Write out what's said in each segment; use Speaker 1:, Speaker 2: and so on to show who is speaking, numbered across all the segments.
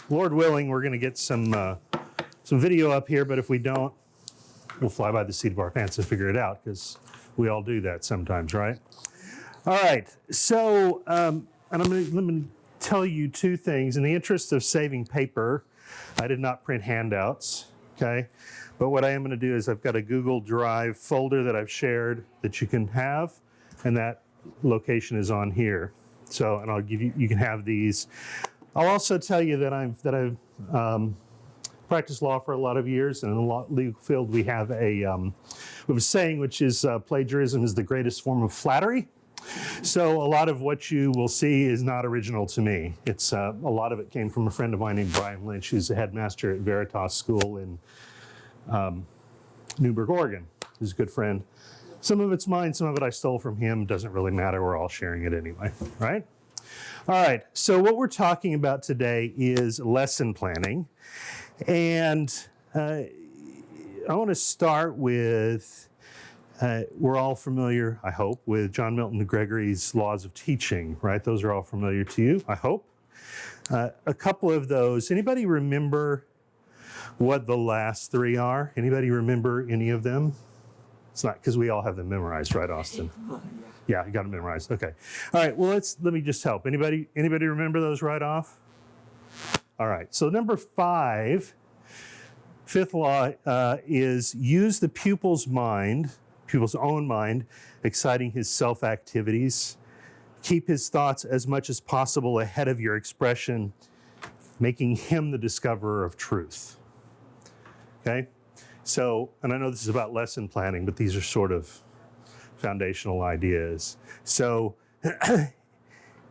Speaker 1: Lord willing, we're going to get some video up here, but if we don't, we'll fly by the seat of our pants and figure it out, because we all do that sometimes, right? All right, so and let me tell you two things. In the interest of saving paper, I did not print handouts, okay? But what I am going to do is I've got a Google Drive folder that I've shared that you can have, and that location is on here. So, and I'll give you, you can have these. I'll also tell you that I've practiced law for a lot of years, and in the legal field we have a saying, which is plagiarism is the greatest form of flattery. So a lot of what you will see is not original to me. It's a lot of it came from a friend of mine named Brian Lynch, who's the headmaster at Veritas School in Newburgh, Oregon. He's a good friend. Some of it's mine, some of it I stole from him. Doesn't really matter. We're all sharing it anyway, right? All right, so what we're talking about today is lesson planning. And I want to start with, we're all familiar, I hope, with John Milton Gregory's laws of teaching, right? Those are all familiar to you, I hope. A couple of those, anybody remember what the last three are? Anybody remember any of them? It's not because we all have them memorized, right, Austin? Yeah, you got them memorized. Okay. All right. Well, let me just help. Anybody remember those right off? All right. So number 5, fifth law is use the pupil's own mind, exciting his self-activities. Keep his thoughts as much as possible ahead of your expression, making him the discoverer of truth. Okay. So, and I know this is about lesson planning, but these are sort of foundational ideas. So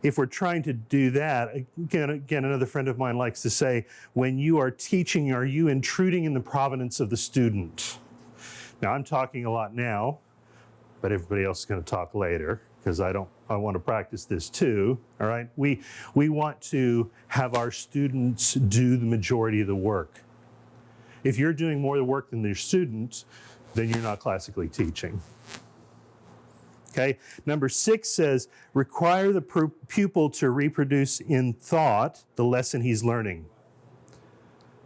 Speaker 1: if we're trying to do that, again, another friend of mine likes to say, when you are teaching, are you intruding in the providence of the student? Now, I'm talking a lot now, but everybody else is going to talk later, because I want to practice this too, all right? We want to have our students do the majority of the work. If you're doing more of the work than your students, then you're not classically teaching. Okay, number 6 says, require the pupil to reproduce in thought the lesson he's learning.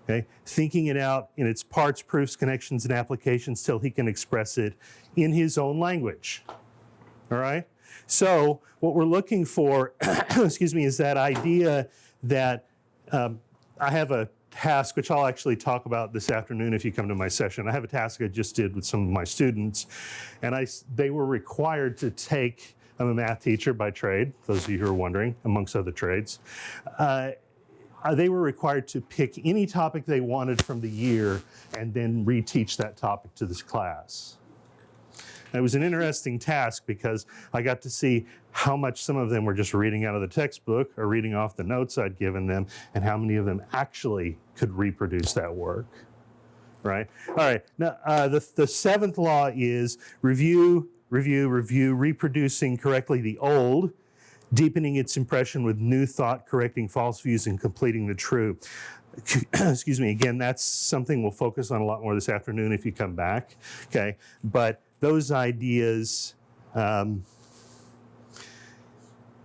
Speaker 1: Okay, thinking it out in its parts, proofs, connections, and applications till he can express it in his own language. All right, so what we're looking for, excuse me, is that idea that I have a task, which I'll actually talk about this afternoon if you come to my session. I have a task I just did with some of my students, and they were required to take, I'm a math teacher by trade, those of you who are wondering, amongst other trades. They were required to pick any topic they wanted from the year and then reteach that topic to this class. It was an interesting task because I got to see how much some of them were just reading out of the textbook or reading off the notes I'd given them, and how many of them actually could reproduce that work, right? All right, now the 7th law is review, reproducing correctly the old, deepening its impression with new thought, correcting false views, and completing the true. Excuse me, again, that's something we'll focus on a lot more this afternoon if you come back, okay? But those ideas,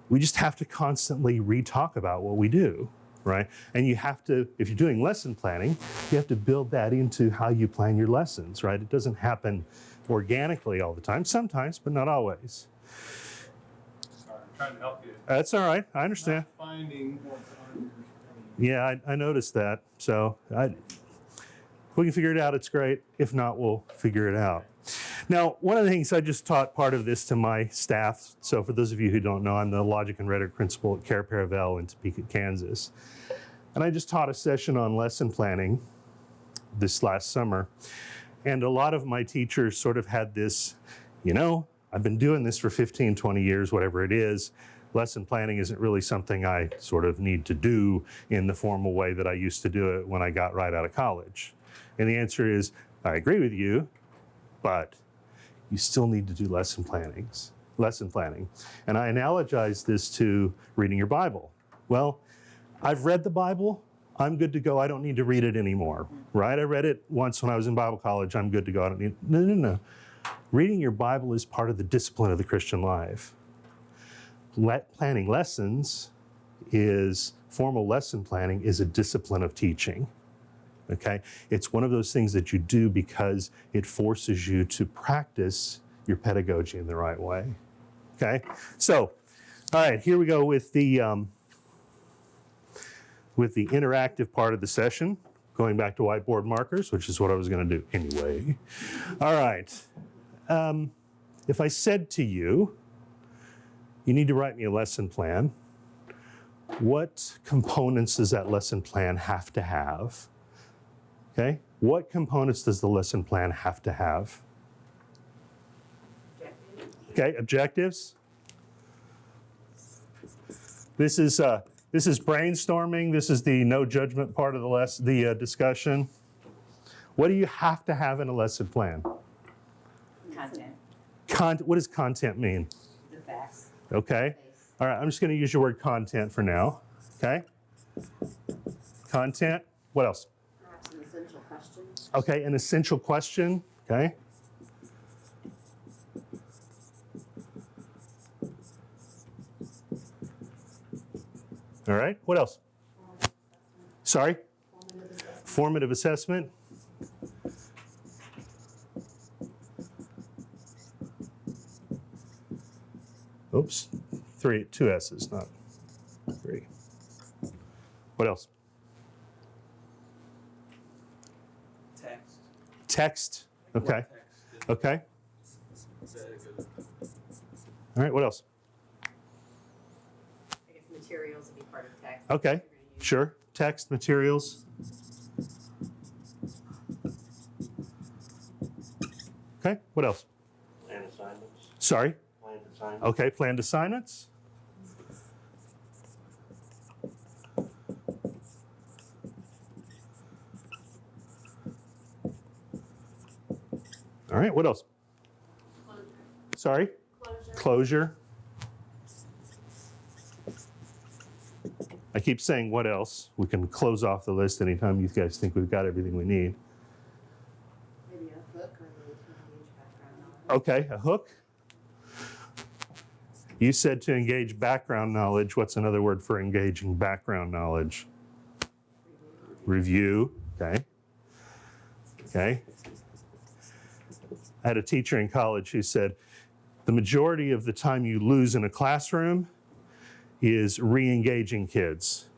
Speaker 1: we just have to constantly re-talk about what we do, right? And you have to, if you're doing lesson planning, you have to build that into how you plan your lessons, right? It doesn't happen organically all the time, sometimes, but not always.
Speaker 2: Sorry, I'm trying to help you.
Speaker 1: That's all right, I understand.
Speaker 2: Not finding what's on your screen.
Speaker 1: Yeah, I noticed that. So if we can figure it out, it's great. If not, we'll figure it out. Now, one of the things, I just taught part of this to my staff. So for those of you who don't know, I'm the Logic and Rhetoric principal at Care Paravel in Topeka, Kansas. And I just taught a session on lesson planning this last summer. And a lot of my teachers sort of had this, you know, I've been doing this for 15, 20 years, whatever it is. Lesson planning isn't really something I sort of need to do in the formal way that I used to do it when I got right out of college. And the answer is, I agree with you, but you still need to do lesson planning. And I analogize this to reading your Bible. Well, I've read the Bible, I'm good to go, I don't need to read it anymore, right? I read it once when I was in Bible college, I'm good to go, I don't need, no. Reading your Bible is part of the discipline of the Christian life. Planning lessons is Formal lesson planning is a discipline of teaching. Okay? It's one of those things that you do because it forces you to practice your pedagogy in the right way. Okay? So, all right, here we go with the interactive part of the session, going back to whiteboard markers, which is what I was going to do anyway. All right. If I said to you, you need to write me a lesson plan, what components does that lesson plan have to have? Okay? What components does the lesson plan have to have? Okay, objectives. This is brainstorming. This is the no judgment part of the discussion. What do you have to have in a lesson plan?
Speaker 3: Content.
Speaker 1: What does content mean?
Speaker 3: The facts.
Speaker 1: Okay. All right, I'm just going to use your word content for now. Okay. Content. What else?
Speaker 3: Perhaps an essential question.
Speaker 1: Okay, an essential question. Okay. All right, what else? Sorry? Formative assessment. Oops, two S's, not three. What else?
Speaker 2: Text.
Speaker 1: Text, okay,
Speaker 2: Text.
Speaker 1: okay. All right, what else?
Speaker 3: I guess materials would be part of text.
Speaker 1: Okay,
Speaker 3: You're gonna use.
Speaker 1: sure, text, materials. Okay, what else?
Speaker 4: Planned assignments.
Speaker 1: Sorry?
Speaker 4: Planned assignments.
Speaker 1: Okay, planned assignments. All right, what else?
Speaker 3: Closure.
Speaker 1: Sorry? Closure. I keep saying what else. We can close off the list anytime you guys think we've got everything we need.
Speaker 3: Maybe a hook or a way to engage background knowledge.
Speaker 1: Okay, a hook. You said to engage background knowledge. What's another word for engaging background knowledge? Review. Okay. Okay. I had a teacher in college who said, the majority of the time you lose in a classroom is re-engaging kids.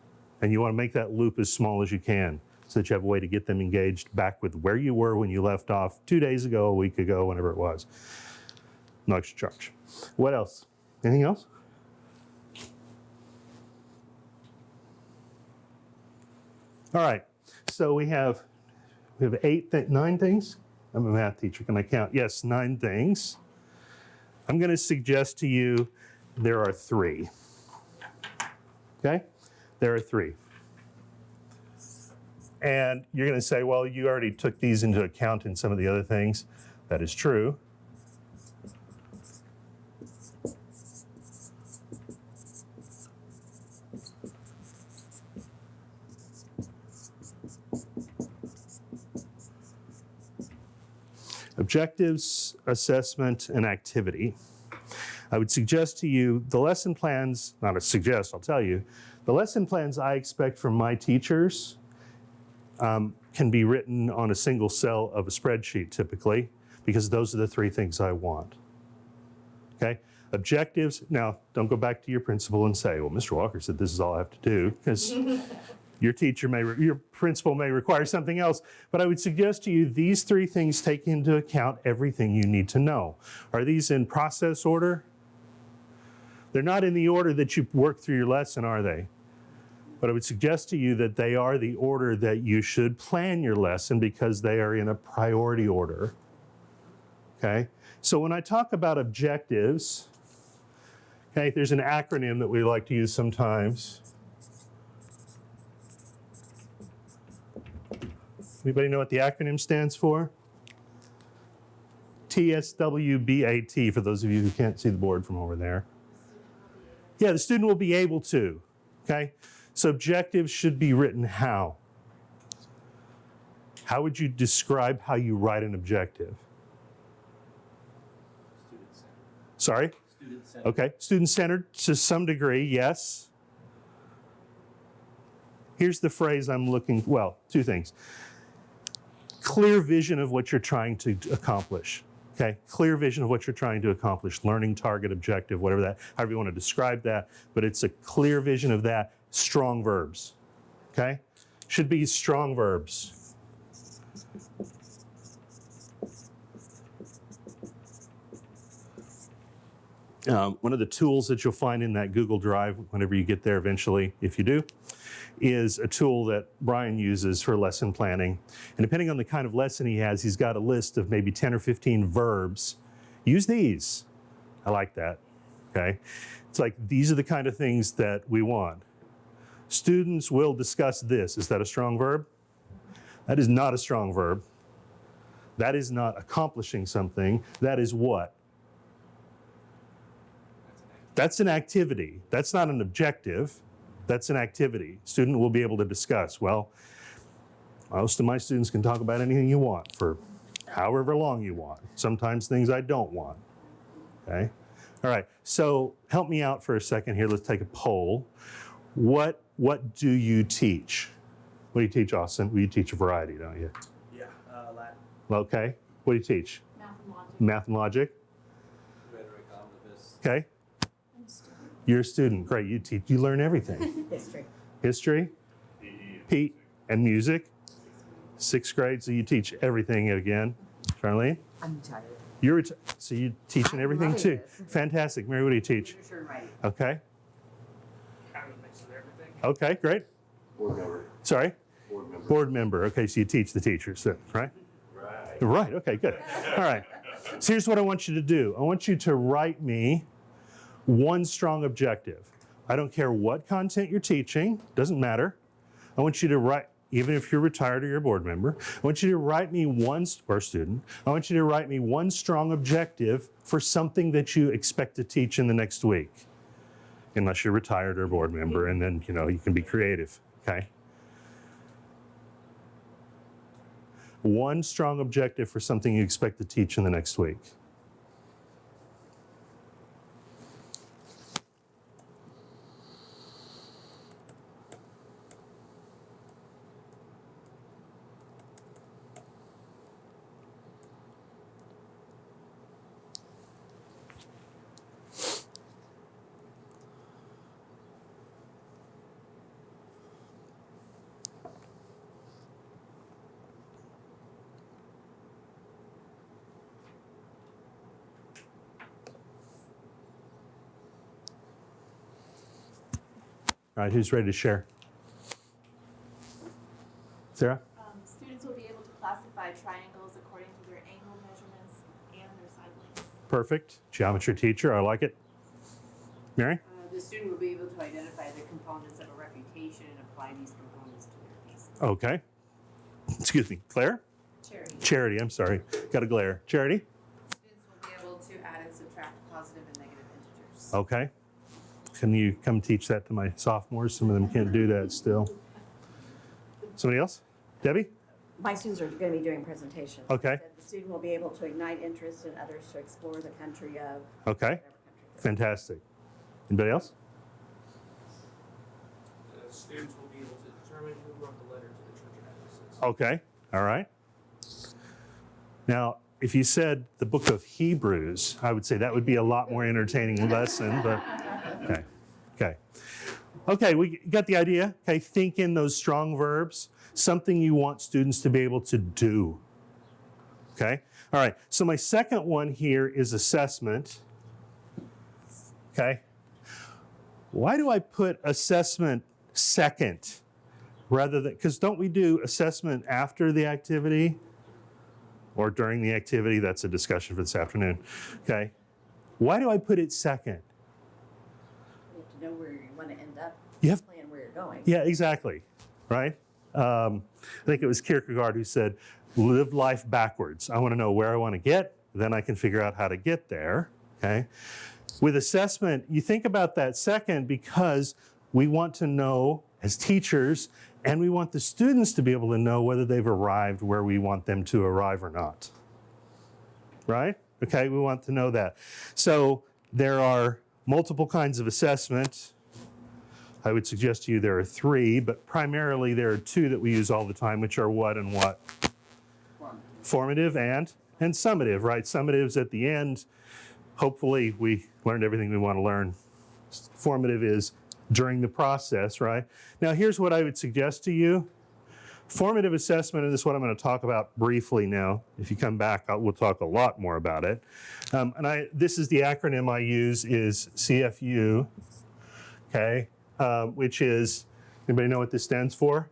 Speaker 1: And you want to make that loop as small as you can so that you have a way to get them engaged back with where you were when you left off 2 days ago, a week ago, whenever it was. No extra charge. What else? Anything else? All right, so we have 9 things. I'm a math teacher, can I count? Yes, 9 things. I'm going to suggest to you there are 3. Okay? There are 3. And you're going to say, well, you already took these into account in some of the other things. That is true. Objectives, assessment, and activity. I would suggest to you the lesson plans, not a suggest, I'll tell you, the lesson plans I expect from my teachers can be written on a single cell of a spreadsheet typically, because those are the 3 things I want. Okay? Objectives, now don't go back to your principal and say, well, Mr. Walker said this is all I have to do, because your principal may require something else, but I would suggest to you these 3 things take into account everything you need to know. Are these in process order? They're not in the order that you work through your lesson, are they? But I would suggest to you that they are the order that you should plan your lesson because they are in a priority order. Okay? So when I talk about objectives, okay, there's an acronym that we like to use sometimes. Anybody know what the acronym stands for? TSWBAT, for those of you who can't see the board from over there. Yeah, the student will be able to, okay? So objectives should be written how? How would you describe how you write an objective?
Speaker 4: Student-centered.
Speaker 1: Sorry?
Speaker 4: Student-centered.
Speaker 1: Okay, student-centered to some degree, yes. here's the phrase I'm looking, well, two things. Clear vision of what you're trying to accomplish. Okay, clear vision of what you're trying to accomplish, learning, target, objective, whatever that, however you want to describe that, but it's a clear vision of that. Strong verbs. Okay, should be strong verbs. One of the tools that you'll find in that Google Drive, whenever you get there eventually, if you do, is a tool that Brian uses for lesson planning. And depending on the kind of lesson he has, he's got a list of maybe 10 or 15 verbs. Use these. I like that, okay? It's like, these are the kind of things that we want. Students will discuss this. Is that a strong verb? That is not a strong verb. That is not accomplishing something. That is what? That's an activity. That's not an objective. That's an activity. Student will be able to discuss. Well, most of my students can talk about anything you want for however long you want. Sometimes things I don't want. Okay? All right. So help me out for a second here. Let's take a poll. What do you teach? What do you teach, Austin? Well, you teach a variety, don't you?
Speaker 2: Yeah, Latin.
Speaker 1: Okay. What do you teach?
Speaker 3: Math and logic.
Speaker 1: Math and logic.
Speaker 2: Rhetoric, omnibus.
Speaker 1: Okay. You're a student. Great. You learn everything.
Speaker 3: History.
Speaker 1: History, Pete, and music. Sixth grade, so you teach everything again. Charlene?
Speaker 3: Untitled.
Speaker 1: So you're teaching
Speaker 3: I
Speaker 1: everything
Speaker 3: love
Speaker 1: too.
Speaker 3: this.
Speaker 1: Fantastic. Mary, what do you teach?
Speaker 3: Literature and writing.
Speaker 1: Okay.
Speaker 2: Kind of mix of everything.
Speaker 1: Okay, great.
Speaker 4: Board member.
Speaker 1: Sorry?
Speaker 4: Board member.
Speaker 1: Board member. Okay, so you teach the teachers then, right?
Speaker 4: Right.
Speaker 1: Right, okay, good. All right. So here's what I want you to do. I want you to write me one strong objective. I don't care what content you're teaching, doesn't matter. I want you to write, even if you're retired or you're a board member, I want you to write me one, or student, I want you to write me one strong objective for something that you expect to teach in the next week. Unless you're retired or a board member, and then, you can be creative, okay? One strong objective for something you expect to teach in the next week. All right, who's ready to share? Sarah?
Speaker 5: Students will be able to classify triangles according to their angle measurements and their side lengths.
Speaker 1: Perfect. Geometry teacher, I like it. Mary?
Speaker 3: The student will be able to identify the components of a refutation and apply these components to their thesis.
Speaker 1: Okay. Excuse me. Claire?
Speaker 3: Charity.
Speaker 1: Charity, I'm sorry. Got a glare. Charity?
Speaker 3: Students will be able to add and subtract positive and negative integers.
Speaker 1: Okay. Can you come teach that to my sophomores? Some of them can't do that still. Somebody else? Debbie?
Speaker 6: My students are going to be doing presentations.
Speaker 1: Okay.
Speaker 6: The student will be able to ignite interest in others to explore the country of
Speaker 1: Okay.
Speaker 6: whatever country.
Speaker 1: Fantastic. Anybody else?
Speaker 2: Students will be able to determine who wrote the letter to the Church of Ephesus.
Speaker 1: Okay. All right. Now, if you said the book of Hebrews, I would say that would be a lot more entertaining lesson, but okay. Okay. Okay, we got the idea. Okay, think in those strong verbs, something you want students to be able to do. Okay? All right. So my second one here is assessment. Okay? Why do I put assessment second rather than, because don't we do assessment after the activity or during the activity? That's a discussion for this afternoon. Okay? Why do I put it second?
Speaker 6: You have to know where you want to end up,
Speaker 1: You have,
Speaker 6: plan where you're going.
Speaker 1: yeah, exactly. Right? I think it was Kierkegaard who said, live life backwards. I want to know where I want to get, then I can figure out how to get there. Okay? With assessment, you think about that second because we want to know as teachers, and we want the students to be able to know whether they've arrived where we want them to arrive or not. Right? Okay, we want to know that. So there are multiple kinds of assessment. I would suggest to you there are 3, but primarily there are 2 that we use all the time, which are what and what? Formative and summative, right? Summative's at the end. Hopefully we learned everything we want to learn. Formative is during the process, right? Now here's what I would suggest to you. Formative assessment, and this is what I'm going to talk about briefly now. If you come back, we'll talk a lot more about it. This is the acronym I use is CFU, okay, which is, anybody know what this stands for?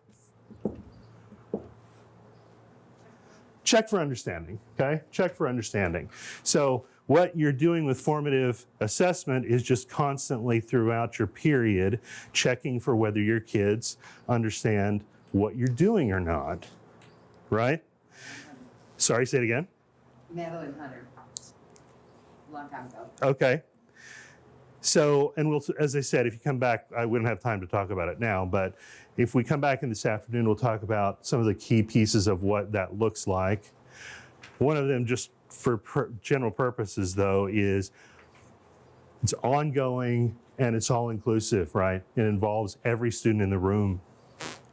Speaker 1: Check for understanding, okay? Check for understanding. So what you're doing with formative assessment is just constantly throughout your period checking for whether your kids understand what you're doing or not, right? Sorry, say it again.
Speaker 3: Madeline Hunter, long time ago.
Speaker 1: Okay. So, and we'll, as I said, if you come back, I wouldn't have time to talk about it now, but if we come back in this afternoon, we'll talk about some of the key pieces of what that looks like. One of them, just for general purposes though, is it's ongoing and it's all inclusive, right? It involves every student in the room,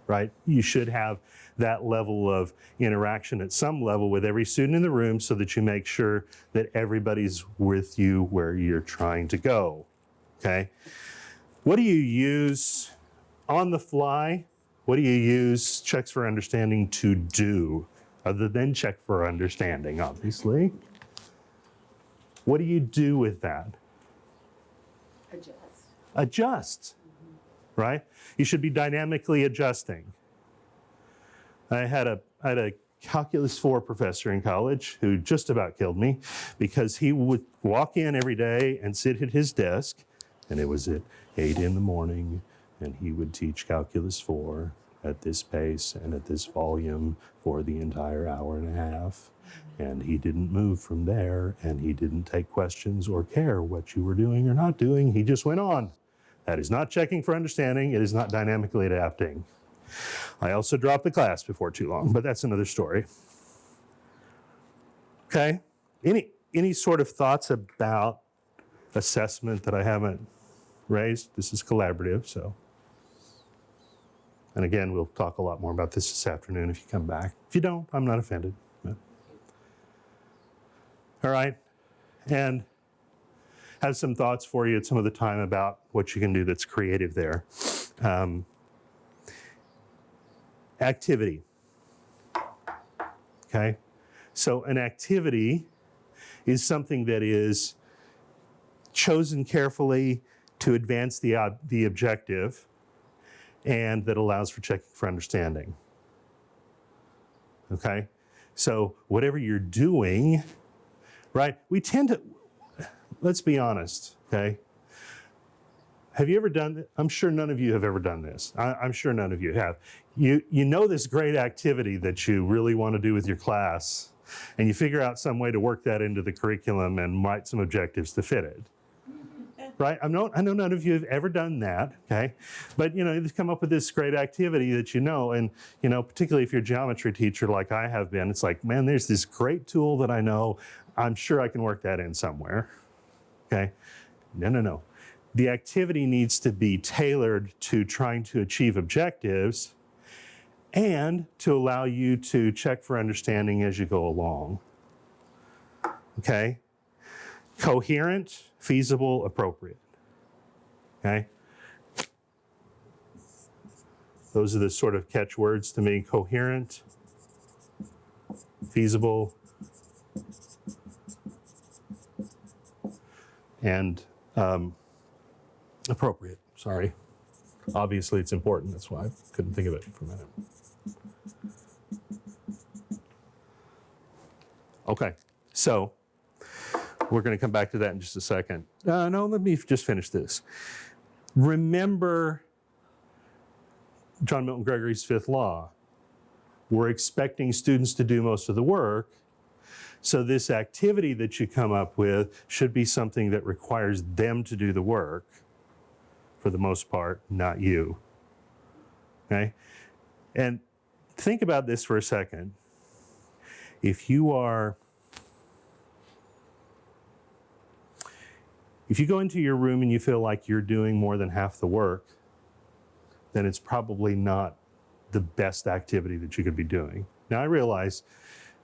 Speaker 1: right? You should have that level of interaction at some level with every student in the room so that you make sure that everybody's with you where you're trying to go, okay? What do you use on the fly? What do you use checks for understanding to do other than check for understanding, obviously? What do you do with that? Adjust, right? You should be dynamically adjusting. I had a Calculus 4 professor in college who just about killed me because he would walk in every day and sit at his desk, and it was at 8 in the morning, and he would teach Calculus 4 at this pace and at this volume for the entire hour and a half. And he didn't move from there, and he didn't take questions or care what you were doing or not doing. He just went on. That is not checking for understanding. It is not dynamically adapting. I also dropped the class before too long, but that's another story. Okay? Any sort of thoughts about assessment that I haven't raised? This is collaborative, so. And again, we'll talk a lot more about this afternoon if you come back. If you don't, I'm not offended. But. All right? And have some thoughts for you at some of the time about what you can do that's creative there. Activity. Okay? So an activity is something that is chosen carefully to advance the objective and that allows for checking for understanding. Okay? So whatever you're doing, right? We tend to, let's be honest, okay? Have you ever done, I'm sure none of you have ever done this. I'm sure none of you have. You know this great activity that you really want to do with your class, and you figure out some way to work that into the curriculum and write some objectives to fit it. Right? I know none of you have ever done that, okay? But, you've come up with this great activity that you know, and, particularly if you're a geometry teacher like I have been, it's like, man, there's this great tool that I know. I'm sure I can work that in somewhere, okay? No. The activity needs to be tailored to trying to achieve objectives and to allow you to check for understanding as you go along, okay? Coherent, feasible, appropriate, okay? Those are the sort of catchwords to me: coherent, feasible, and appropriate, sorry. Obviously it's important, that's why I couldn't think of it for a minute. Okay, so we're going to come back to that in just a second. No, let me just finish this. Remember John Milton Gregory's fifth law. We're expecting students to do most of the work, so this activity that you come up with should be something that requires them to do the work, for the most part, not you. Okay? And think about this for a second. If you go into your room and you feel like you're doing more than half the work, then it's probably not the best activity that you could be doing. Now, I realize,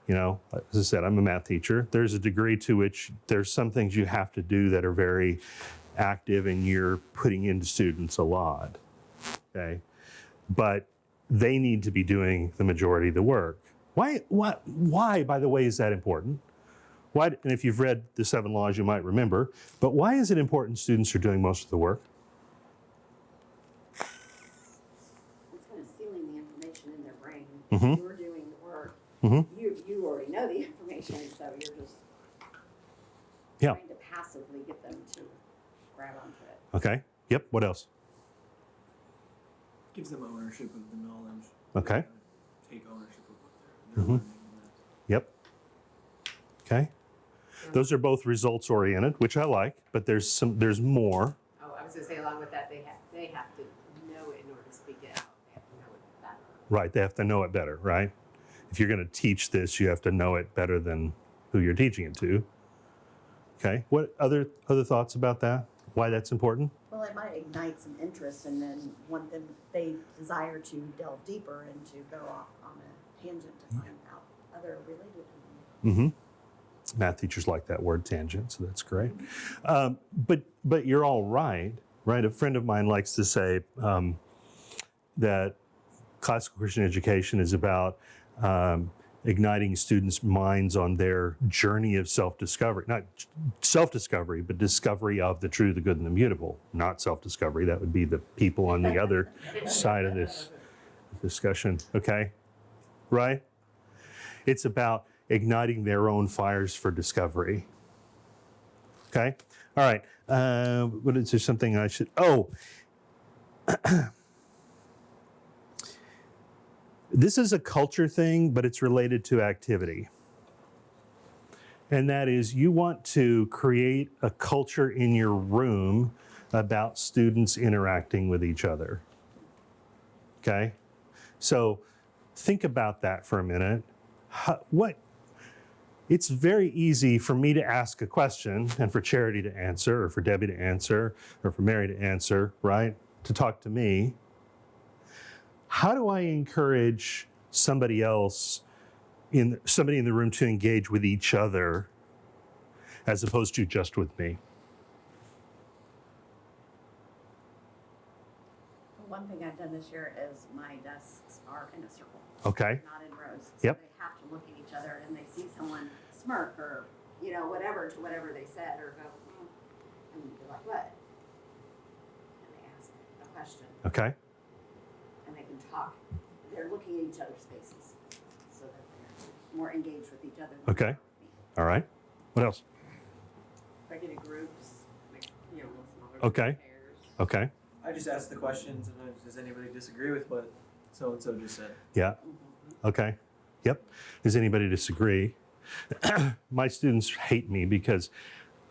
Speaker 1: you know, as I said, I'm a math teacher. There's a degree to which there's some things you have to do that are very active and you're putting into students a lot, okay? But they need to be doing the majority of the work. Why, by the way, is that important? Why, and if you've read the 7 laws, you might remember, but why is it important students are doing most of the work?
Speaker 6: It's kind of sealing the information in their brain.
Speaker 1: Mhm.
Speaker 6: You're doing the work.
Speaker 1: Mhm.
Speaker 6: You already know the information, so you're just
Speaker 1: Yeah.
Speaker 6: trying to passively get them to grab onto it.
Speaker 1: Okay, yep, what else?
Speaker 2: Gives them ownership of the knowledge.
Speaker 1: Okay.
Speaker 2: Take ownership of what they're
Speaker 1: Mhm.
Speaker 2: learning.
Speaker 1: Yep. Okay. Those are both results oriented, which I like, but there's more.
Speaker 3: Oh, I was gonna say along with that, they have to know it in order to speak it out. They have to know it better.
Speaker 1: Right, they have to know it better, right? If you're going to teach this, you have to know it better than who you're teaching it to. Okay, what other thoughts about that? Why that's important?
Speaker 6: Well, it might ignite some interest and then they desire to delve deeper and to go off on a tangent to find out other related.
Speaker 1: Mm-hmm. Math teachers like that word tangent, so that's great. But you're all right? A friend of mine likes to say that classical Christian education is about igniting students' minds on their journey of self-discovery. Not self-discovery, but discovery of the true, the good, and the mutable. Not self-discovery. That would be the people on the other side of this discussion, okay? Right? It's about igniting their own fires for discovery. Okay? All right. What is there something I should... Oh! This is a culture thing, but it's related to activity. And that is, you want to create a culture in your room about students interacting with each other. Okay? So think about that for a minute. It's very easy for me to ask a question and for Charity to answer, or for Debbie to answer, or for Mary to answer, right? To talk to me. How do I encourage somebody else, somebody in the room to engage with each other as opposed to just with me?
Speaker 6: One thing I've done this year is my desks are in a circle.
Speaker 1: Okay.
Speaker 6: Not in rows. So
Speaker 1: Yep.
Speaker 6: they have to look at each other and they see someone smirk or, whatever to whatever they said or go, and they're like, what? And they ask a question
Speaker 1: Okay.
Speaker 6: and they can talk. They're looking at each other's faces so that they're more engaged with each other. than
Speaker 1: Okay.
Speaker 6: they are with me.
Speaker 1: All right. What else?
Speaker 3: Break it in groups, like, little smaller
Speaker 1: Okay.
Speaker 3: pairs.
Speaker 1: Okay.
Speaker 2: I just ask the questions and does anybody disagree with what so-and-so just said?
Speaker 1: Yeah. Okay. Yep. Does anybody disagree? My students hate me because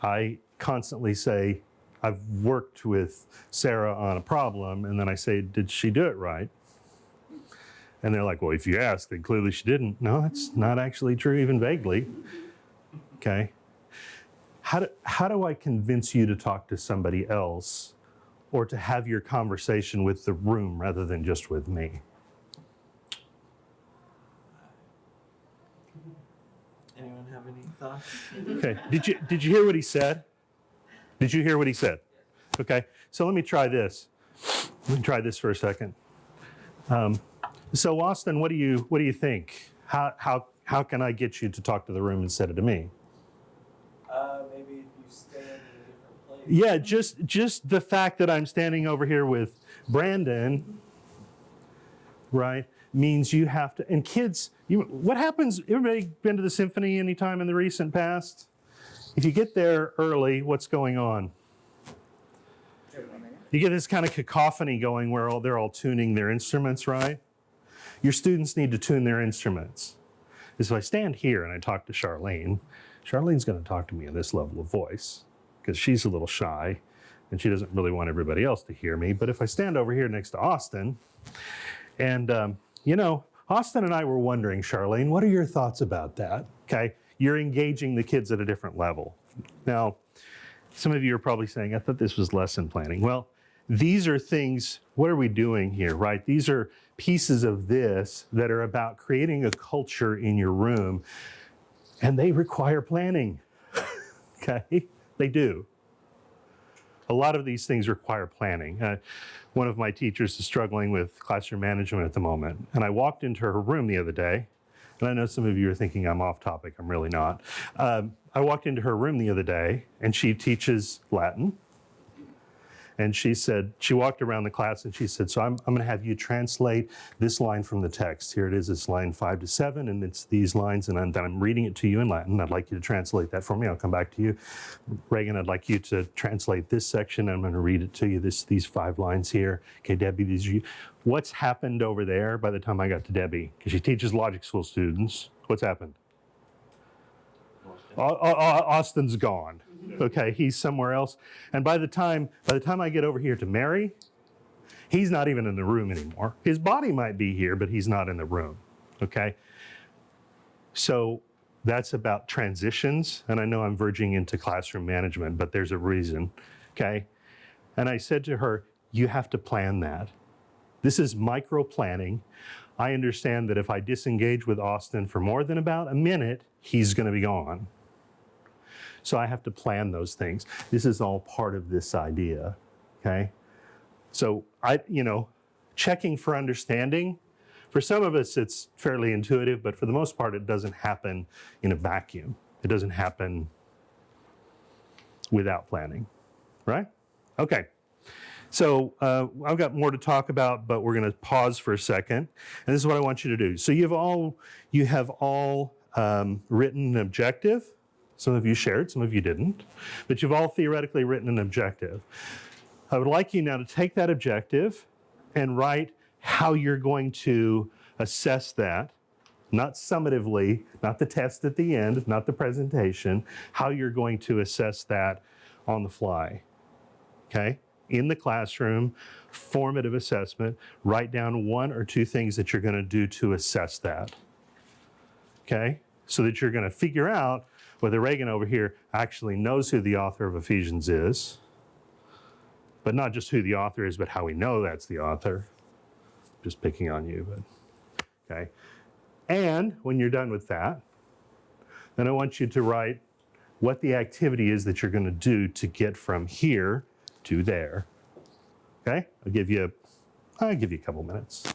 Speaker 1: I constantly say, I've worked with Sarah on a problem, and then I say, did she do it right? And they're like, well, if you ask, then clearly she didn't. No, that's not actually true, even vaguely. Okay. How do I convince you to talk to somebody else or to have your conversation with the room rather than just with me?
Speaker 2: Anyone have any thoughts?
Speaker 1: Okay. Did you hear what he said? Did you hear what he said? Okay. So let me try this. Let me try this for a second. So Austin, what do you think? How can I get you to talk to the room instead of to me?
Speaker 2: Maybe if you stand in a different place.
Speaker 1: Yeah, just the fact that I'm standing over here with Brandon, right, means you have to. And kids, what happens? Everybody been to the symphony anytime in the recent past? If you get there early, what's going on? You get this kind of cacophony going where they're all tuning their instruments, right? Your students need to tune their instruments. If I stand here and I talk to Charlene's going to talk to me in this level of voice because she's a little shy and she doesn't really want everybody else to hear me. But if I stand over here next to Austin, and Austin and I were wondering, Charlene, what are your thoughts about that? Okay, you're engaging the kids at a different level. Now, some of you are probably saying, I thought this was lesson planning. Well, these are things, what are we doing here, right? These are pieces of this that are about creating a culture in your room, and they require planning, okay? They do. A lot of these things require planning. One of my teachers is struggling with classroom management at the moment, and I walked into her room the other day, and I know some of you are thinking I'm off topic. I'm really not. I walked into her room the other day, and she teaches Latin. And she said, she walked around the class and she said, so I'm going to have you translate this line from the text. Here it is, it's line 5 to 7, and it's these lines, and I'm reading it to you in Latin. I'd like you to translate that for me. I'll come back to you. Reagan, I'd like you to translate this section. I'm going to read it to you, these 5 lines here. Okay, Debbie, these are you. What's happened over there by the time I got to Debbie? Because she teaches logic school students. What's happened? Austin's gone. Okay, he's somewhere else. And by the time I get over here to Mary, he's not even in the room anymore. His body might be here, but he's not in the room. Okay? So that's about transitions. And I know I'm verging into classroom management, but there's a reason. Okay? And I said to her, you have to plan that. This is micro planning. I understand that if I disengage with Austin for more than about a minute, he's going to be gone. So I have to plan those things. This is all part of this idea, okay? So checking for understanding, for some of us it's fairly intuitive, but for the most part it doesn't happen in a vacuum. It doesn't happen without planning, right? Okay. So I've got more to talk about, but we're going to pause for a second. And this is what I want you to do. So you have all written an objective. Some of you shared, some of you didn't. But you've all theoretically written an objective. I would like you now to take that objective and write how you're going to assess that, not summatively, not the test at the end, not the presentation, how you're going to assess that on the fly, okay? In the classroom, formative assessment, write down 1 or 2 things that you're going to do to assess that, okay? So that you're going to figure out whether Reagan over here actually knows who the author of Ephesians is, but not just who the author is, but how we know that's the author. Just picking on you, but okay. And when you're done with that, then I want you to write what the activity is that you're going to do to get from here to there. Okay? I'll give you a couple minutes.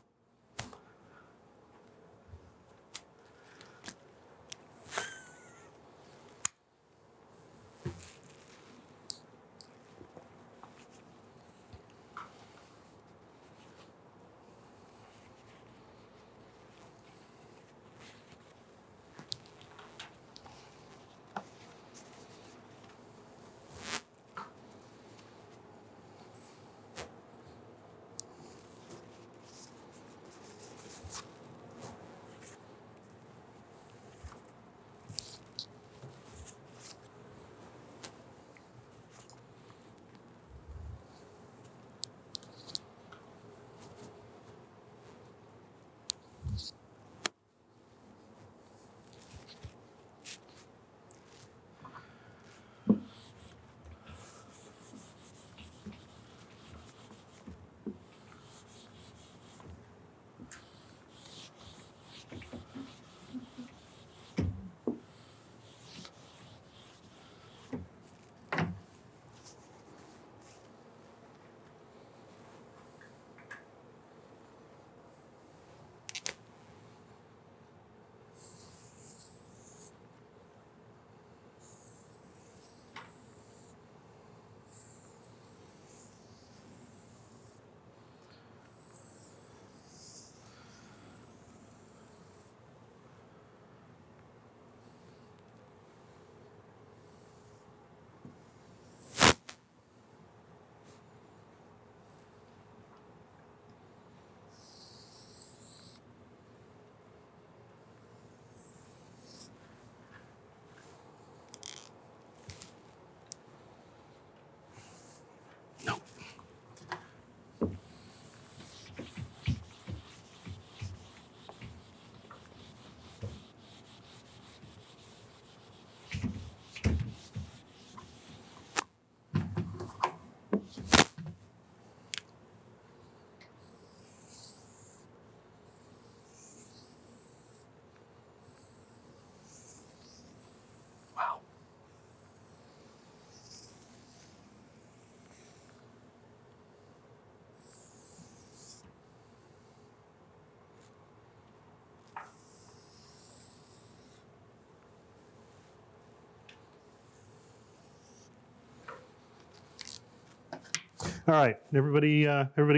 Speaker 1: All right, everybody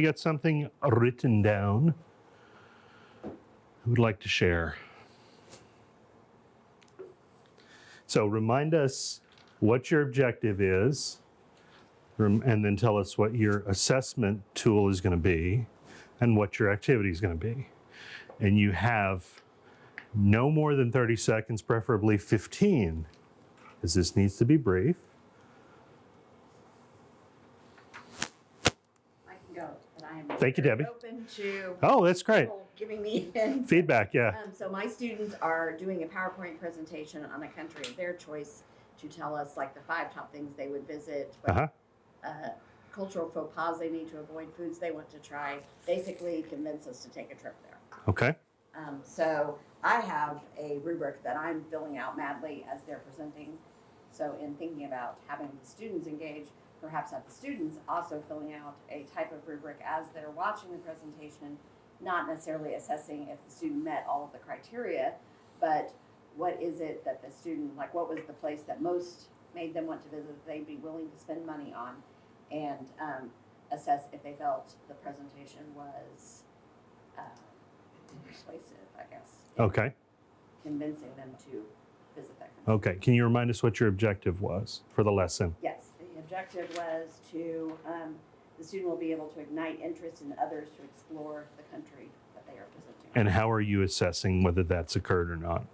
Speaker 1: got something written down? Who would like to share? So remind us what your objective is, and then tell us what your assessment tool is going to be and what your activity is going to be. And you have no more than 30 seconds, preferably 15, because this needs to be brief.
Speaker 6: I can go, but I am.
Speaker 1: Thank you,
Speaker 6: very
Speaker 1: Debbie.
Speaker 6: Open to
Speaker 1: Oh, that's great.
Speaker 6: people giving me hints.
Speaker 1: Feedback, yeah.
Speaker 6: So my students are doing a PowerPoint presentation on a country of their choice to tell us like the 5 top things they would visit, what
Speaker 1: Uh-huh.
Speaker 6: cultural faux pas they need to avoid, foods they want to try, basically convince us to take a trip there.
Speaker 1: Okay.
Speaker 6: So I have a rubric that I'm filling out madly as they're presenting. So in thinking about having the students engage, perhaps have the students also filling out a type of rubric as they're watching the presentation, not necessarily assessing if the student met all of the criteria, but what is it that the student, like what was the place that most made them want to visit, that they'd be willing to spend money on, and assess if they felt the presentation was persuasive, I guess. in
Speaker 1: Okay.
Speaker 6: Convincing them to visit that country.
Speaker 1: Okay. Can you remind us what your objective was for the lesson?
Speaker 6: Yes, the objective was to, the student will be able to ignite interest in others to explore the country that they are presenting.
Speaker 1: And how are you assessing whether that's occurred or not?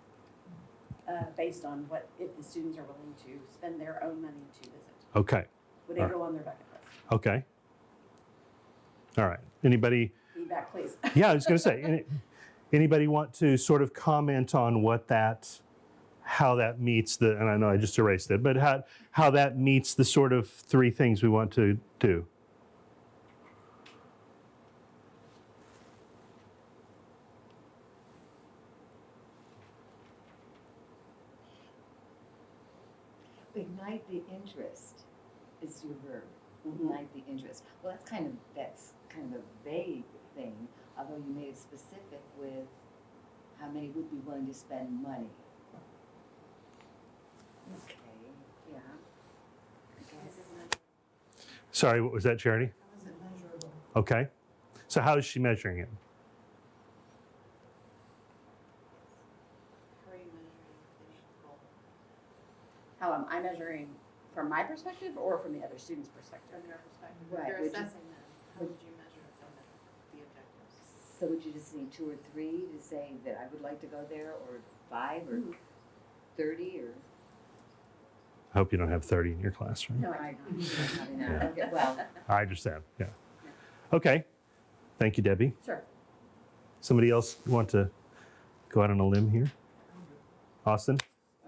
Speaker 6: Based on what, if the students are willing to spend their own money to visit.
Speaker 1: Okay.
Speaker 6: Would they
Speaker 1: All right.
Speaker 6: go on their bucket list?
Speaker 1: Okay. All right. Anybody?
Speaker 6: Feedback, please.
Speaker 1: Yeah, I was going to say, anybody want to sort of comment on what that, how that meets the, and I know I just erased it, but how that meets the sort of 3 things we want to do?
Speaker 7: Ignite the interest is your verb.
Speaker 6: Mhm.
Speaker 7: Ignite the interest. Well, that's kind of a vague thing, although you made it specific with how many would be willing to spend money. Okay, yeah. I guess.
Speaker 1: Sorry, what was that, Charity?
Speaker 3: How is it measurable?
Speaker 1: Okay. So how is she measuring it?
Speaker 3: How are you measuring the goal?
Speaker 6: How am I measuring from my perspective or from the other student's perspective?
Speaker 3: From your perspective,
Speaker 7: Right,
Speaker 3: if you're
Speaker 7: would you-
Speaker 3: assessing them, how would you measure it from the objectives?
Speaker 7: So would you just need 2 or 3 to say that I would like to go there, or 5 or 30 or?
Speaker 1: I hope you don't have 30 in your classroom.
Speaker 6: No, I don't.
Speaker 7: Probably not.
Speaker 6: Yeah.
Speaker 7: Okay, well,
Speaker 1: I understand. Yeah. Okay. Thank you, Debbie.
Speaker 6: Sure.
Speaker 1: Somebody else want to go out on a limb here? Austin?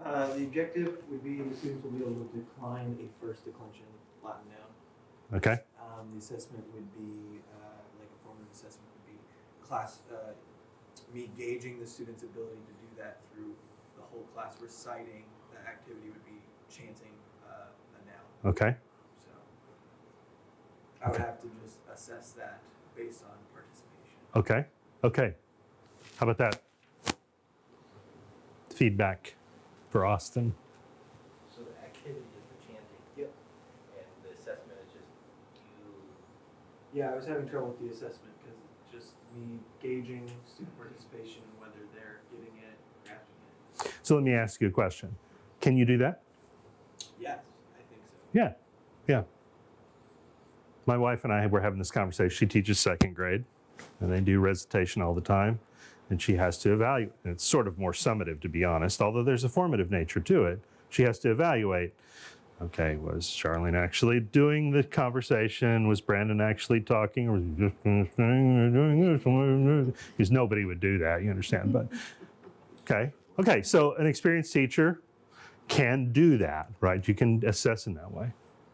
Speaker 2: The objective would be the students will be able to decline a first declension Latin noun.
Speaker 1: Okay.
Speaker 2: The assessment would be, like a formative assessment would be me gauging the student's ability to do that through the whole class. Reciting the activity would be chanting the noun.
Speaker 1: Okay.
Speaker 2: So I would
Speaker 1: Okay.
Speaker 2: have to just assess that based on participation.
Speaker 1: Okay. Okay. How about that? Feedback for Austin.
Speaker 4: So the activity is the chanting.
Speaker 2: Yep.
Speaker 4: And the assessment is just you.
Speaker 2: Yeah, I was having trouble with the assessment because it's just me gauging student participation, whether they're getting it, grasping it.
Speaker 1: So let me ask you a question. Can you do that?
Speaker 2: Yes, I think so.
Speaker 1: Yeah. Yeah. My wife and I were having this conversation. She teaches 2nd grade, and they do recitation all the time, and she has to evaluate. And it's sort of more summative, to be honest, although there's a formative nature to it. She has to evaluate. Okay, was Charlene actually doing the conversation? Was Brandon actually talking? Or was he just doing this? Because nobody would do that, you understand? But okay. Okay, so an experienced teacher can do that, right? You can assess in that way.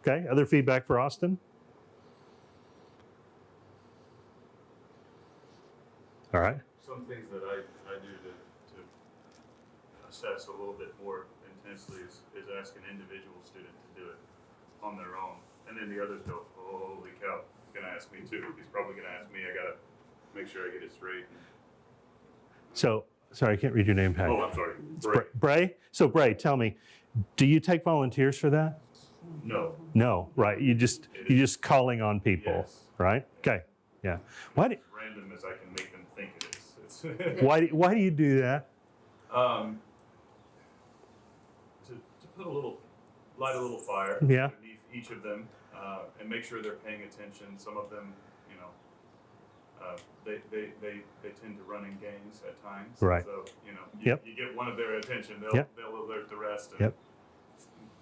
Speaker 1: Okay, other feedback for Austin? All right.
Speaker 8: Some things that I do to assess a little bit more intensely is ask an individual student to do it on their own. And then the others go, oh, holy cow, he's going to ask me too. He's probably going to ask me. I got to make sure I get it straight.
Speaker 1: So, sorry, I can't read your name, Pat.
Speaker 8: Oh, I'm sorry.
Speaker 1: Bray. So, Bray, tell me, do you take volunteers for that?
Speaker 8: No.
Speaker 1: No, right? You're just calling on people,
Speaker 8: Yes.
Speaker 1: right? Okay, yeah. Why do,
Speaker 8: As random as I can make them think it is. It's
Speaker 1: why do you do that?
Speaker 8: to put light a little fire
Speaker 1: Yeah.
Speaker 8: underneath each of them, and make sure they're paying attention. Some of them, they tend to run in gangs at times.
Speaker 1: Right.
Speaker 8: So,
Speaker 1: Yep.
Speaker 8: you get one of their attention,
Speaker 1: Yep.
Speaker 8: they'll alert the rest and
Speaker 1: Yep.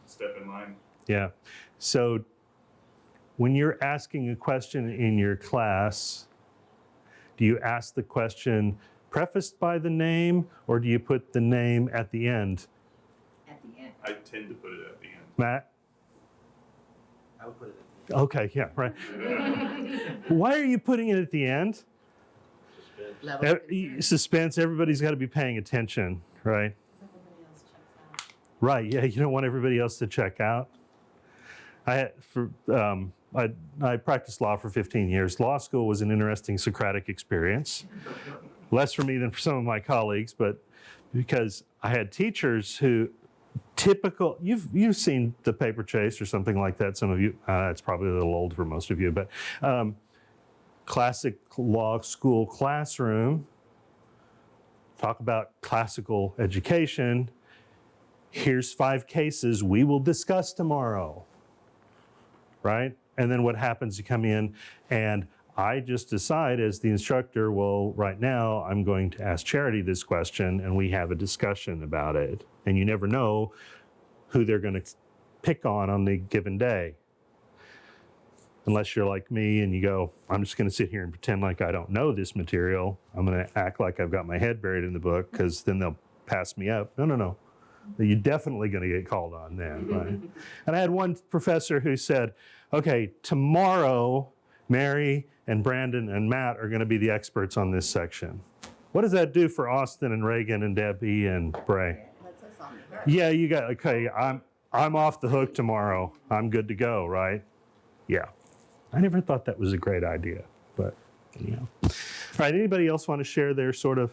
Speaker 8: step in line.
Speaker 1: Yeah. So when you're asking a question in your class, do you ask the question prefaced by the name, or do you put the name at the end?
Speaker 7: At the end.
Speaker 8: I tend to put it at the end.
Speaker 1: Matt?
Speaker 2: I would put it at the end.
Speaker 1: Okay, yeah, right. Why are you putting it at the end?
Speaker 7: Level of concern.
Speaker 1: Suspense, everybody's got to be paying attention, right?
Speaker 5: Everybody else checks out.
Speaker 1: Right, yeah, you don't want everybody else to check out. I practiced law for 15 years. Law school was an interesting Socratic experience. Less for me than for some of my colleagues, but because I had teachers who you've seen The Paper Chase or something like that, some of you, it's probably a little old for most of you, but classic law school classroom, talk about classical education. Here's 5 cases we will discuss tomorrow, right? And then what happens, you come in and I just decide as the instructor, well, right now I'm going to ask Charity this question and we have a discussion about it. And you never know who they're going to pick on the given day. Unless you're like me and you go, I'm just going to sit here and pretend like I don't know this material. I'm going to act like I've got my head buried in the book because then they'll pass me up. No. You're definitely going to get called on then, right? And I had one professor who said, okay, tomorrow, Mary and Brandon and Matt are going to be the experts on this section. What does that do for Austin and Reagan and Debbie and Bray?
Speaker 6: That's us on the hook.
Speaker 1: Yeah, you got, okay, I'm off the hook tomorrow. I'm good to go, right? Yeah. I never thought that was a great idea, but anyhow. All right, anybody else want to share their sort of,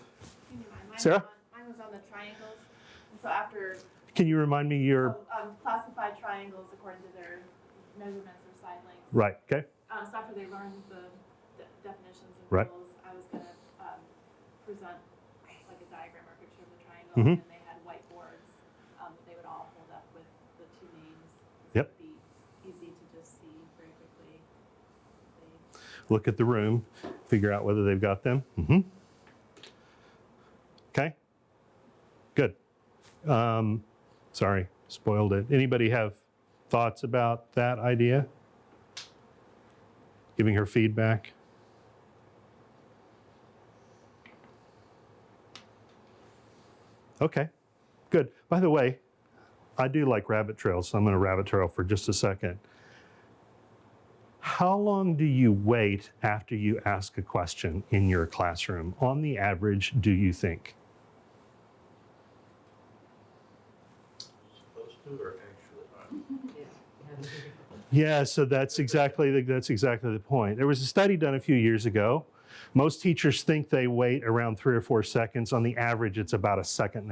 Speaker 5: Give me mine.
Speaker 1: Sarah?
Speaker 5: Mine was on the triangles. And so after
Speaker 1: can you remind me your,
Speaker 5: classify triangles according to their measurements or side lengths.
Speaker 1: right, okay?
Speaker 5: So after they learned the definitions and
Speaker 1: Right.
Speaker 5: rules, I was gonna present like a diagram or picture of the triangle,
Speaker 1: Mhm.
Speaker 5: and they had whiteboards that they would all hold up with the 2 names. So
Speaker 1: Yep.
Speaker 5: it'd be easy to just see very quickly.
Speaker 1: Look at the room, figure out whether they've got them. Mm-hmm. Okay, good. Sorry, spoiled it. Anybody have thoughts about that idea? Giving her feedback? Okay, good. By the way, I do like rabbit trails, so I'm going to rabbit trail for just a second. How long do you wait after you ask a question in your classroom? On the average, do you think?
Speaker 4: Supposed to or actually?
Speaker 1: Yeah, so that's exactly the point. There was a study done a few years ago. Most teachers think they wait around 3 or 4 seconds. On the average, it's about 1.5 seconds.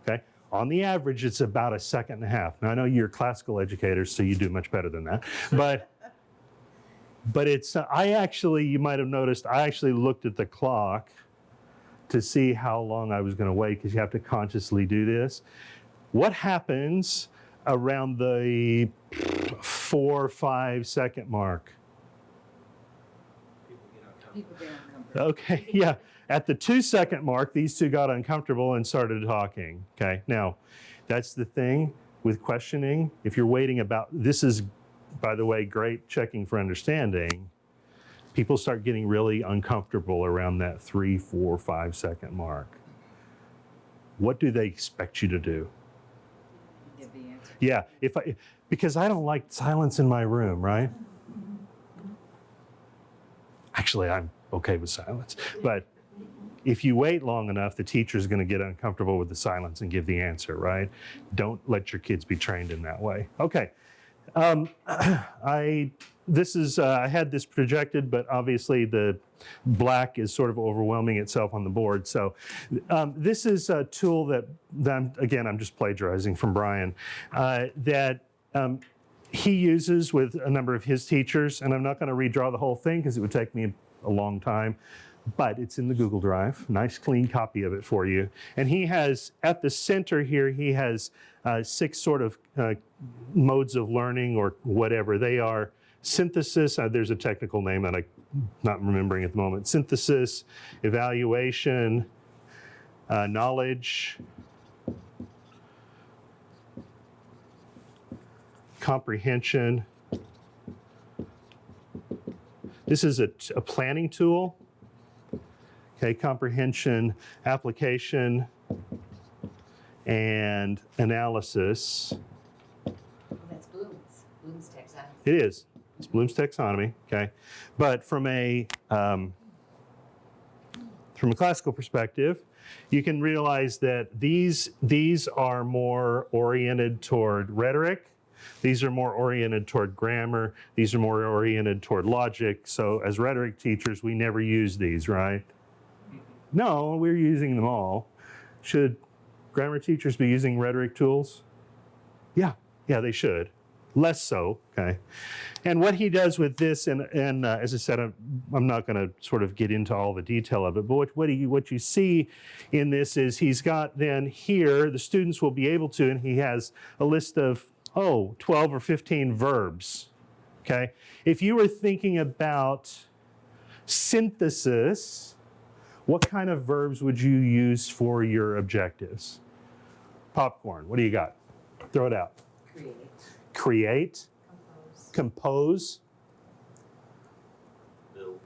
Speaker 1: Okay? On the average, it's about 1.5 seconds. Now, I know you're classical educators, so you do much better than that. But it's, you might have noticed, I actually looked at the clock to see how long I was going to wait, because you have to consciously do this. What happens around the 4 or 5 second mark?
Speaker 2: People get uncomfortable.
Speaker 7: People get uncomfortable.
Speaker 1: Okay, yeah. At the 2 second mark, these two got uncomfortable and started talking. Okay, now that's the thing with questioning. If you're waiting this is, by the way, great checking for understanding. People start getting really uncomfortable around that 3, 4, 5 second mark. What do they expect you to do?
Speaker 7: Give the answer.
Speaker 1: Yeah, because I don't like silence in my room, right? Actually, I'm okay with silence. But if you wait long enough, the teacher's going to get uncomfortable with the silence and give the answer, right? Don't let your kids be trained in that way. Okay. I had this projected, but obviously the black is sort of overwhelming itself on the board. So this is a tool that I'm just plagiarizing from Brian, that he uses with a number of his teachers, and I'm not going to redraw the whole thing because it would take me a long time, but it's in the Google Drive, nice clean copy of it for you. And he has, at the center here, he has 6 sort of modes of learning or whatever. They are synthesis, there's a technical name that I'm not remembering at the moment, synthesis, evaluation, knowledge, comprehension. This is a planning tool. Okay, comprehension, application, and analysis.
Speaker 7: Well, that's Bloom's taxonomy.
Speaker 1: It is. It's Bloom's taxonomy. Okay, but from a classical perspective, you can realize that these are more oriented toward rhetoric. These are more oriented toward grammar. These are more oriented toward logic. So as rhetoric teachers, we never use these, right? No, we're using them all. Should grammar teachers be using rhetoric tools? Yeah, they should. Less so, okay? And what he does with this, and as I said, I'm not going to sort of get into all the detail of it, but what you see in this is he's got then here, the students will be able to, and he has a list of, 12 or 15 verbs, okay? If you were thinking about synthesis, what kind of verbs would you use for your objectives? Popcorn, what do you got? Throw it out. Create. Compose.
Speaker 4: Build.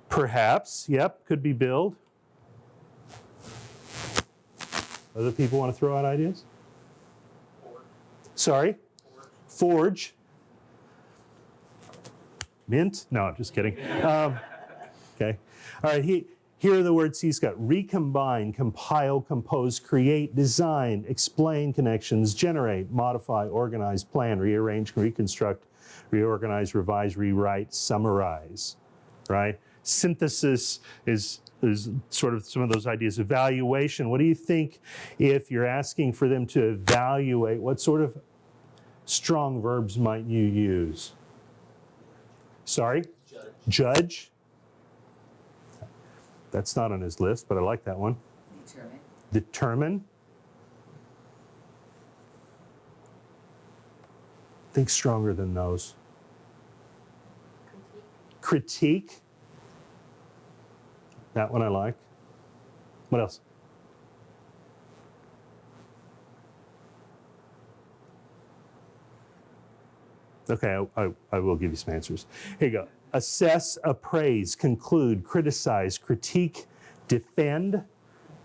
Speaker 1: Perhaps, yep, could be build. Other people want to throw out ideas? Sorry? Forge. Mint? No, I'm just kidding. Okay. All right, here are the words he's got. Recombine, compile, compose, create, design, explain connections, generate, modify, organize, plan, rearrange, reconstruct, reorganize, revise, rewrite, summarize, right? Synthesis is sort of some of those ideas. Evaluation, what do you think if you're asking for them to evaluate, what sort of strong verbs might you use? Sorry? Judge. That's not on his list, but I like that one. Determine. Think stronger than those. Critique. That one I like. What else? Okay, I will give you some answers. Here you go. Assess, appraise, conclude, criticize, critique, defend,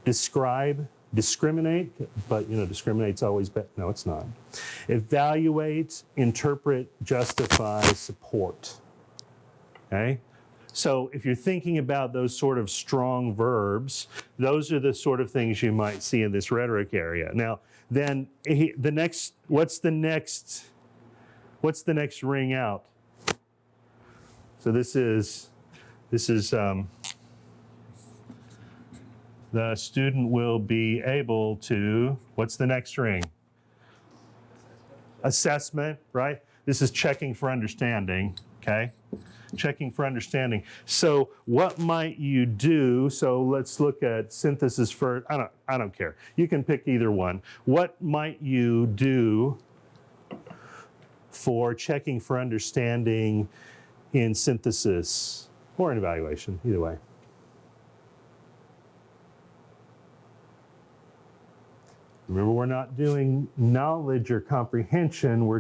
Speaker 1: describe, discriminate, but discriminate's always better. No, it's not. Evaluate, interpret, justify, support. Okay? So if you're thinking about those sort of strong verbs, those are the sort of things you might see in this rhetoric area. Now, then what's the next ring out? So this is the student will be able to, what's the next ring? Assessment, right? This is checking for understanding, okay? Checking for understanding. So what might you do? So let's look at synthesis first. I don't care. You can pick either one. What might you do for checking for understanding in synthesis or in evaluation, either way? Remember, we're not doing knowledge or comprehension. We're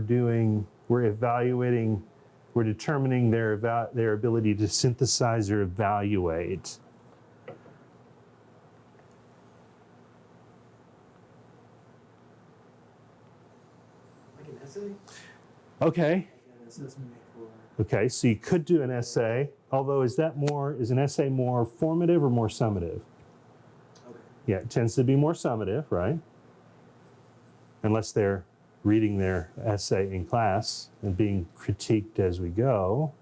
Speaker 1: evaluating, we're determining their ability to synthesize or evaluate.
Speaker 2: Like an essay?
Speaker 1: Okay.
Speaker 2: Like an assessment for...
Speaker 1: Okay, so you could do an essay, although is an essay more formative or more summative?
Speaker 2: Okay.
Speaker 1: Yeah, it tends to be more summative, right? Unless they're reading their essay in class and being critiqued as we go.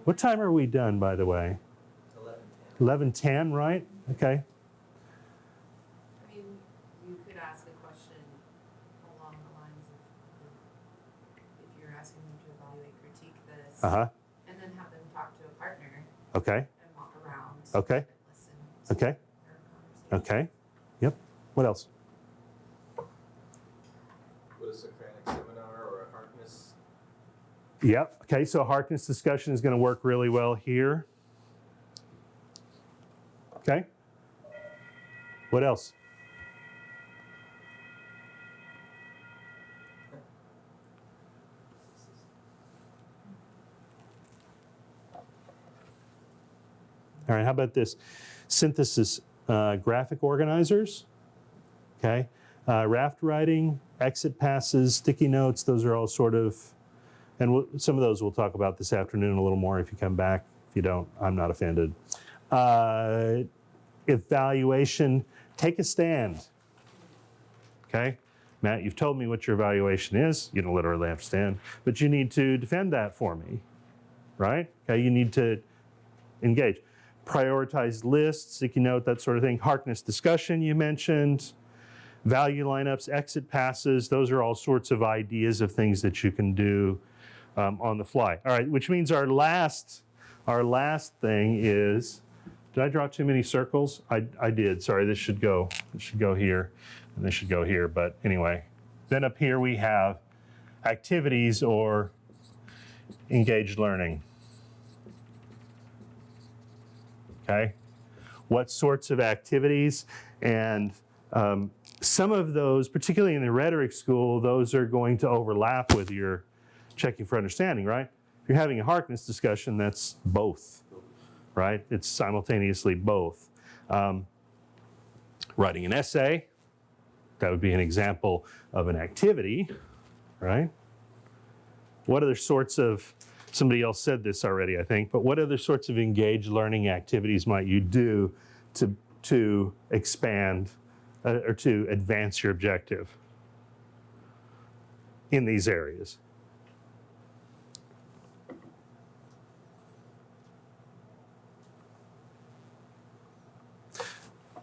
Speaker 1: What time are we done, by the way? 11:10, right? Okay.
Speaker 5: I mean, you could ask a question along the lines of, if you're asking them to evaluate, critique this,
Speaker 1: Uh-huh.
Speaker 5: and then have them talk to a partner
Speaker 1: Okay.
Speaker 5: and walk around.
Speaker 1: Okay.
Speaker 5: And listen to
Speaker 1: Okay.
Speaker 5: their conversation.
Speaker 1: Okay. Yep. What else?
Speaker 2: What is a Socratic seminar or a Harkness?
Speaker 1: Yep. Okay, so Harkness discussion is going to work really well here. Okay. What else? All right, how about this? Synthesis graphic organizers. Okay. Raft writing, exit passes, sticky notes, those are all sort of, and some of those we'll talk about this afternoon a little more if you come back. If you don't, I'm not offended. Evaluation, take a stand. Okay? Matt, you've told me what your evaluation is. You don't literally have to stand, but you need to defend that for me, right? Okay, you need to engage. Prioritize lists, sticky note, that sort of thing. Harkness discussion you mentioned. Value lineups, exit passes, those are all sorts of ideas of things that you can do on the fly. All right, which means our last thing is, did I draw too many circles? I did, sorry, this should go here, and this should go here, but anyway. Then up here we have activities or engaged learning. Okay, what sorts of activities? And some of those, particularly in the rhetoric school, those are going to overlap with your checking for understanding, right? If you're having a Harkness discussion, that's both, right? It's simultaneously both. Writing an essay, that would be an example of an activity, right? What other sorts of, somebody else said this already, I think, but what other sorts of engaged learning activities might you do to expand or to advance your objective in these areas?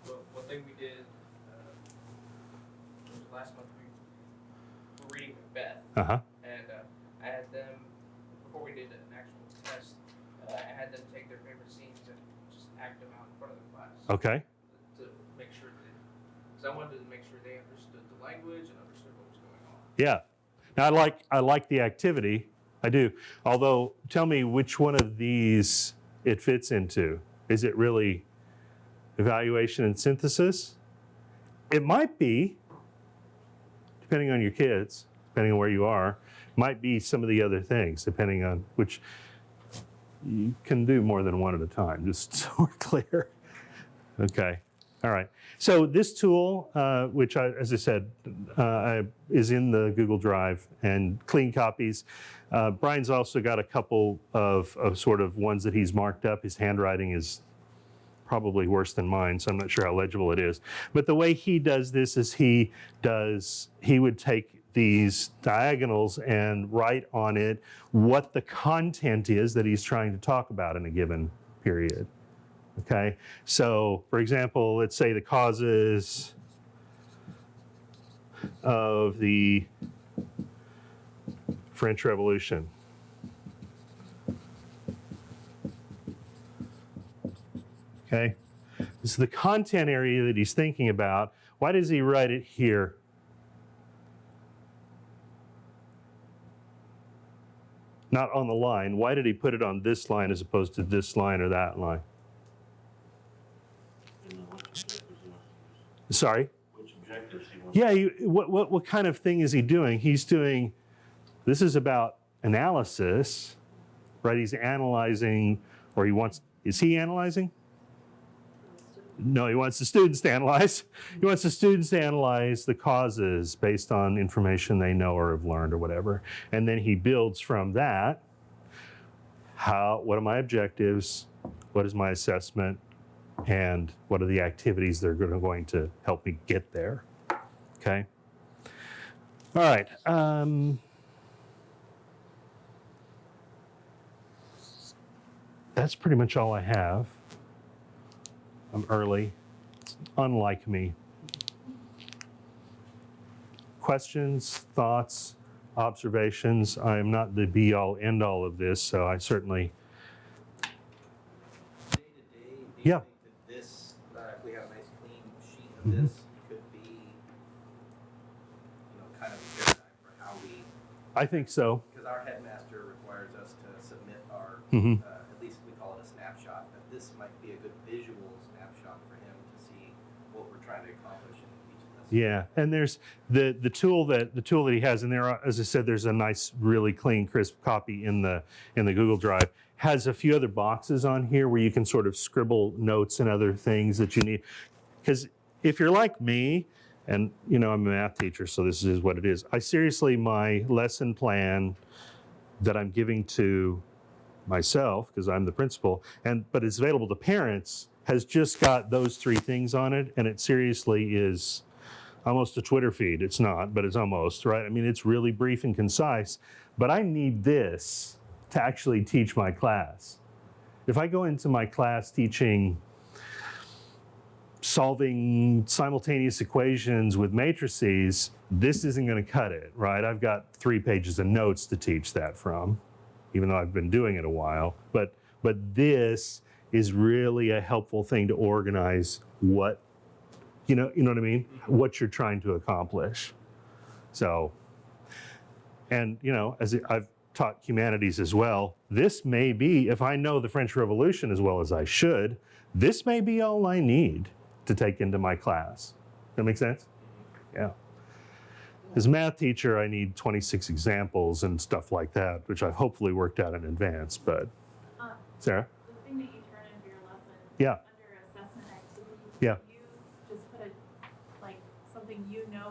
Speaker 4: Well, one thing we did last month, we were reading Macbeth,
Speaker 1: Uh-huh.
Speaker 4: and I had them, before we did an actual test, I had them take their favorite scenes and just act them out in front of the class.
Speaker 1: Okay.
Speaker 4: To make sure that, because I wanted to make sure they understood the language and understood what was going on.
Speaker 1: Yeah. Now I like the activity. I do. Although, tell me which one of these it fits into. Is it really evaluation and synthesis? It might be, depending on your kids, depending on where you are, might be some of the other things, depending on which you can do more than one at a time, just so we're clear. Okay. All right. So this tool, which as I said, is in the Google Drive and clean copies. Brian's also got a couple of sort of ones that he's marked up. His handwriting is probably worse than mine, so I'm not sure how legible it is. But the way he does this is he would take these diagonals and write on it what the content is that he's trying to talk about in a given period. Okay, so for example, let's say the causes of the French Revolution. Okay, this is the content area that he's thinking about. Why does he write it here? Not on the line. Why did he put it on this line as opposed to this line or that line? Sorry?
Speaker 9: Which objectives he wants.
Speaker 1: Yeah, what kind of thing is he doing? He's doing, this is about analysis, right? He's analyzing, or is he analyzing? No, he wants the students to analyze. He wants the students to analyze the causes based on information they know or have learned or whatever. And then he builds from that. What are my objectives? What is my assessment? And what are the activities that are going to help me get there? Okay. All right. That's pretty much all I have. I'm early. It's unlike me. Questions, thoughts, observations? I am not the be-all, end-all of this, so I certainly...
Speaker 2: Day to day, do you
Speaker 1: Yeah.
Speaker 2: think that this, if we have a nice clean sheet of this, could be, kind of a paradigm for how we,
Speaker 1: I think so.
Speaker 2: because our headmaster requires us to submit our,
Speaker 1: Mhm.
Speaker 2: at least we call it a snapshot, but this might be a good visual snapshot for him to see what we're trying to accomplish in each lesson.
Speaker 1: Yeah, and there's the tool that he has, and there are, as I said, there's a nice, really clean, crisp copy in the Google Drive. Has a few other boxes on here where you can sort of scribble notes and other things that you need. Because if you're like me, and I'm a math teacher, so this is what it is. I seriously, my lesson plan that I'm giving to myself, because I'm the principal, but it's available to parents, has just got those 3 things on it, and it seriously is almost a Twitter feed. It's not, but it's almost, right? I mean, it's really brief and concise, but I need this to actually teach my class. If I go into my class teaching solving simultaneous equations with matrices, this isn't going to cut it, right? I've got 3 pages of notes to teach that from, even though I've been doing it a while. But this is really a helpful thing to organize what, you know what I mean? What you're trying to accomplish. So, and as I've taught humanities as well, this may be, if I know the French Revolution as well as I should, this may be all I need to take into my class. That make sense? Yeah. As a math teacher, I need 26 examples and stuff like that, which I've hopefully worked out in advance, but Sarah?
Speaker 9: The thing that you turn into your lesson
Speaker 1: Yeah.
Speaker 9: under assessment activity,
Speaker 1: Yeah.
Speaker 9: do you just put something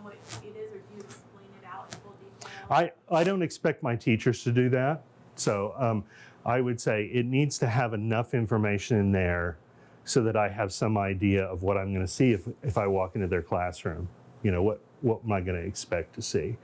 Speaker 9: what it is, or do you explain it out in full detail?
Speaker 1: I don't expect my teachers to do that. So I would say it needs to have enough information in there so that I have some idea of what I'm going to see if I walk into their classroom. What am I going to expect to see?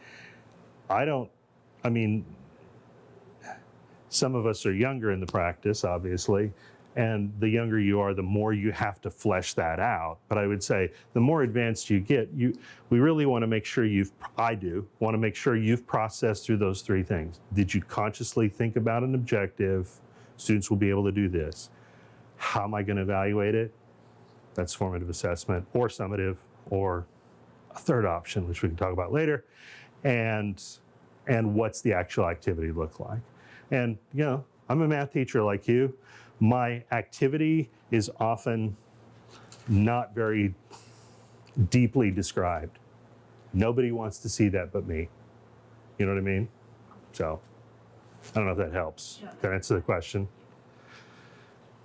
Speaker 1: Some of us are younger in the practice, obviously, and the younger you are, the more you have to flesh that out. But I would say the more advanced you get, we really want to make sure want to make sure you've processed through those 3 things. Did you consciously think about an objective? Students will be able to do this. How am I going to evaluate it? That's formative assessment or summative or a third option, which we can talk about later. And what's the actual activity look like? And, I'm a math teacher like you. My activity is often not very deeply described. Nobody wants to see that but me. You know what I mean? So, I don't know if that helps. To answer the question.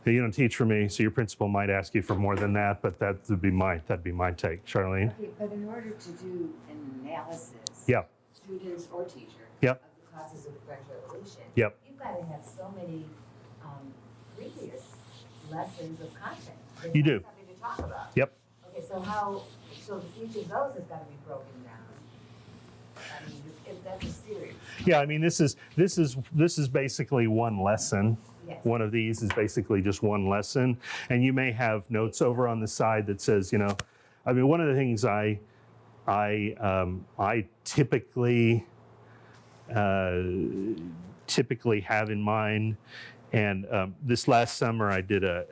Speaker 1: You don't teach for me, so your principal might ask you for more than that, but that'd be my take. Charlene?
Speaker 7: Okay, but in order to do an analysis,
Speaker 1: Yeah.
Speaker 7: students or teacher,
Speaker 1: Yep.
Speaker 7: of the causes of the French Revolution,
Speaker 1: Yep.
Speaker 7: you've got to have so many previous lessons of content. There's
Speaker 1: You do.
Speaker 7: something to talk about.
Speaker 1: Yep.
Speaker 7: Okay, so each of those has got to be broken down. I mean, that's a series.
Speaker 1: Yeah, I mean, this is basically one lesson.
Speaker 7: Yes.
Speaker 1: One of these is basically just one lesson, and you may have notes over on the side that says, one of the things I typically have in mind, and this last summer I did that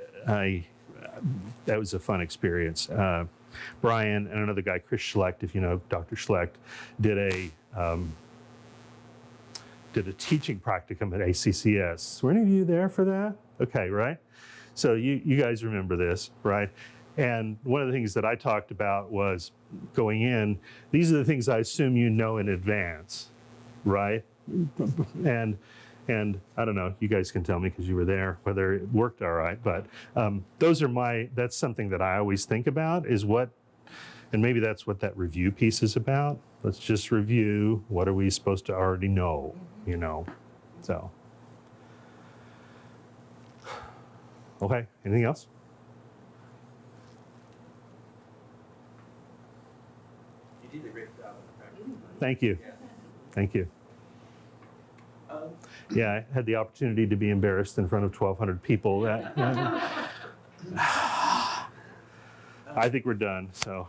Speaker 1: was a fun experience. Brian and another guy, Chris Schlecht, if you know Dr. Schlecht, did a teaching practicum at ACCS. Were any of you there for that? Okay, right? So you guys remember this, right? And one of the things that I talked about was going in, these are the things I assume you know in advance, right? And I don't know, you guys can tell me because you were there, whether it worked all right, but that's something that I always think about is and maybe that's what that review piece is about. Let's just review, what are we supposed to already know, so. Okay, anything else?
Speaker 2: You did a great job in the
Speaker 1: Thank you.
Speaker 4: Yeah.
Speaker 1: Thank you.
Speaker 2: Um,
Speaker 1: Yeah, I had the opportunity to be embarrassed in front of 1,200 people. I think we're done, so.